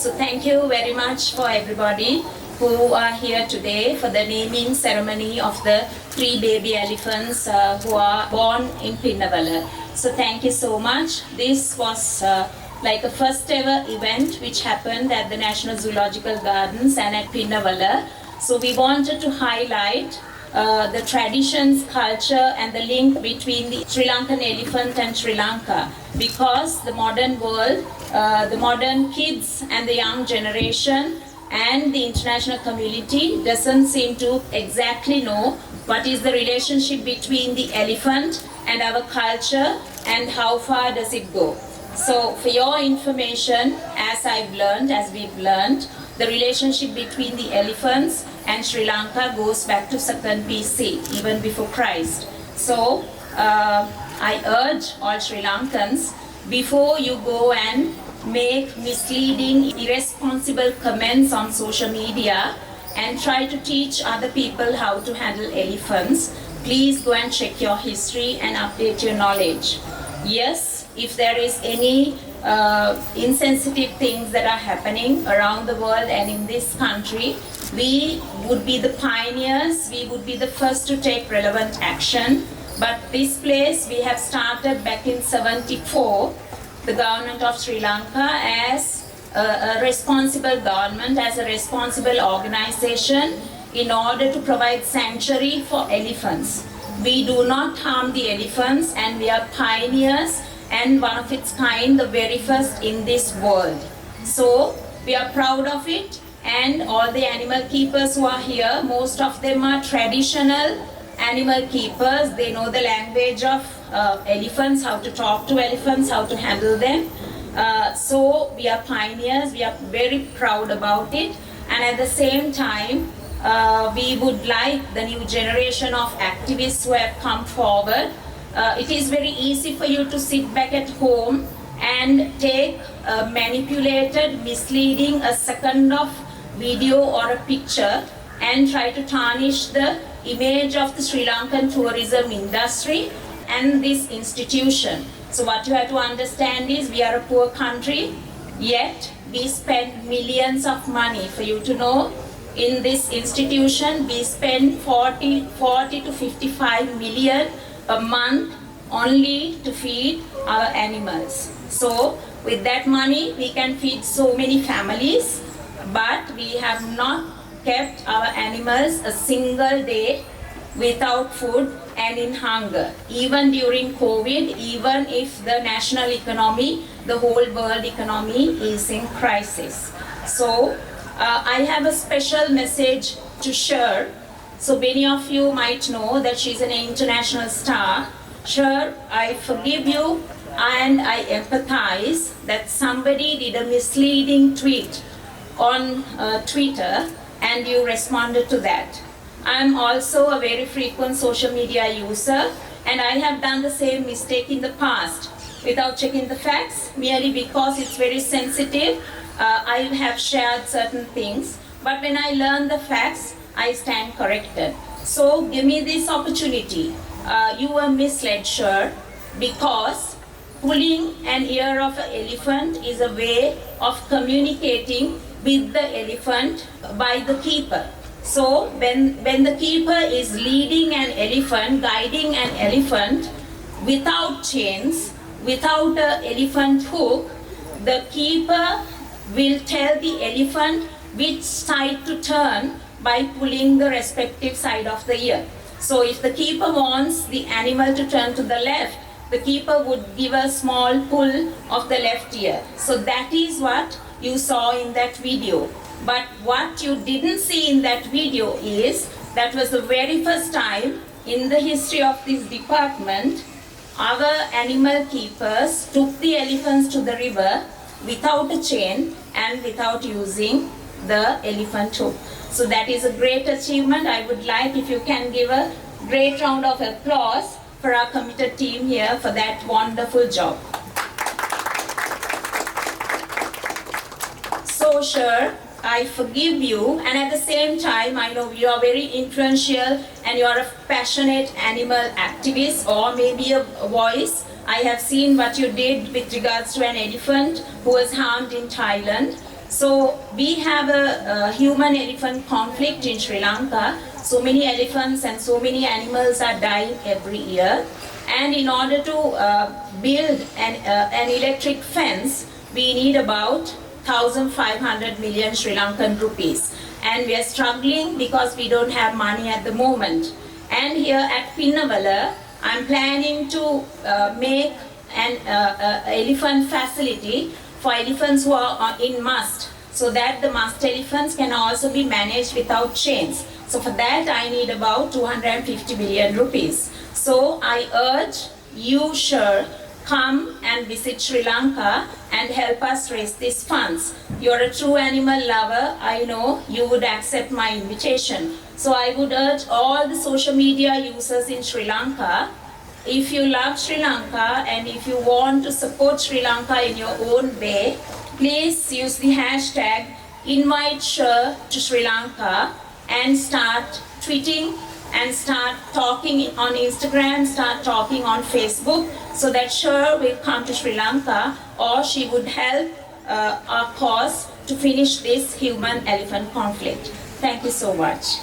So thank you very much for everybody who are here today for the naming ceremony of the 3 baby elephants who are born in Pinnawala. So thank you so much. This was like a first ever event which happened at the National Zoological Gardens and at Pinnawala. So we wanted to highlight the traditions, culture and the link between the Sri Lankan elephant and Sri Lanka, because the modern world, the modern kids and the young generation and the international community doesn't seem to exactly know what is the relationship between the elephant and our culture and how far does it go. So for your information, as we've learned, the relationship between the elephants and Sri Lanka goes back to 2nd BC, even before Christ. So I urge all Sri Lankans, before you go and make misleading, irresponsible comments on social media and try to teach other people how to handle elephants, please go and check your history and update your knowledge. Yes, if there is any insensitive things that are happening around the world and in this country, we would be the pioneers, we would be the first to take relevant action. But this place we have started back in 74, the government of Sri Lanka, as a responsible government, as a responsible organization, in order to provide sanctuary for elephants. We do not harm the elephants, and we are pioneers and one of its kind, the very first in this world. So we are proud of it, and all the animal keepers who are here, most of them are traditional animal keepers. They know the language of elephants, how to talk to elephants, how to handle them. So we are pioneers, we are very proud about it, and at the same time we would like the new generation of activists who have come forward. It is very easy for you to sit back at home and take a manipulated, misleading, a second of video or a picture and try to tarnish the image of the Sri Lankan tourism industry and this institution. So what you have to understand is, we are a poor country, yet we spend millions of money. For you to know, in this institution we spend 40 to 55 million a month only to feed our animals. So with that money we can feed so many families, but we have not kept our animals a single day without food and in hunger. Even during COVID, even if the national economy, the whole world economy is in crisis. So I have a special message to Sher. So many of you might know that she's an international star. Sher, I forgive you and I empathize that somebody did a misleading tweet on Twitter and you responded to that. I'm also a very frequent social media user, and I have done the same mistake in the past without checking the facts, merely because it's very sensitive. I have shared certain things, but when I learn the facts, I stand corrected. So give me this opportunity. You were misled, sure, because pulling an ear of an elephant is a way of communicating with the elephant by the keeper. So when the keeper is leading an elephant, guiding an elephant without chains, without an elephant hook, the keeper will tell the elephant which side to turn by pulling the respective side of the ear. So if the keeper wants the animal to turn to the left, the keeper would give a small pull of the left ear. So that is what you saw in that video. But what you didn't see in that video is, that was the very first time in the history of this department, our animal keepers took the elephants to the river without a chain and without using the elephant hook. So that is a great achievement. I would like if you can give a great round of applause for our committed team here for that wonderful job. So sure, I forgive you, and at the same time I know you are very influential and you are a passionate animal activist, or maybe a voice. I have seen what you did with regards to an elephant who was harmed in Thailand. So we have a human-elephant conflict in Sri Lanka. So many elephants and so many animals are dying every year. And in order to build an electric fence, we need about 1,500 million Sri Lankan rupees. And we are struggling because we don't have money at the moment. And here at Pinnawala, I'm planning to make an elephant facility for elephants who are in must, so that the must elephants can also be managed without chains. So for that I need about 250 billion rupees. So I urge you, sure, come and visit Sri Lanka and help us raise these funds. You're a true animal lover. I know you would accept my invitation. So I would urge all the social media users in Sri Lanka, if you love Sri Lanka and if you want to support Sri Lanka in your own way, please use the hashtag #InviteSher to Sri Lanka and start tweeting and start talking on Instagram, start talking on Facebook, so that Sher will come to Sri Lanka, or she would help our cause to finish this human-elephant conflict. Thank you so much.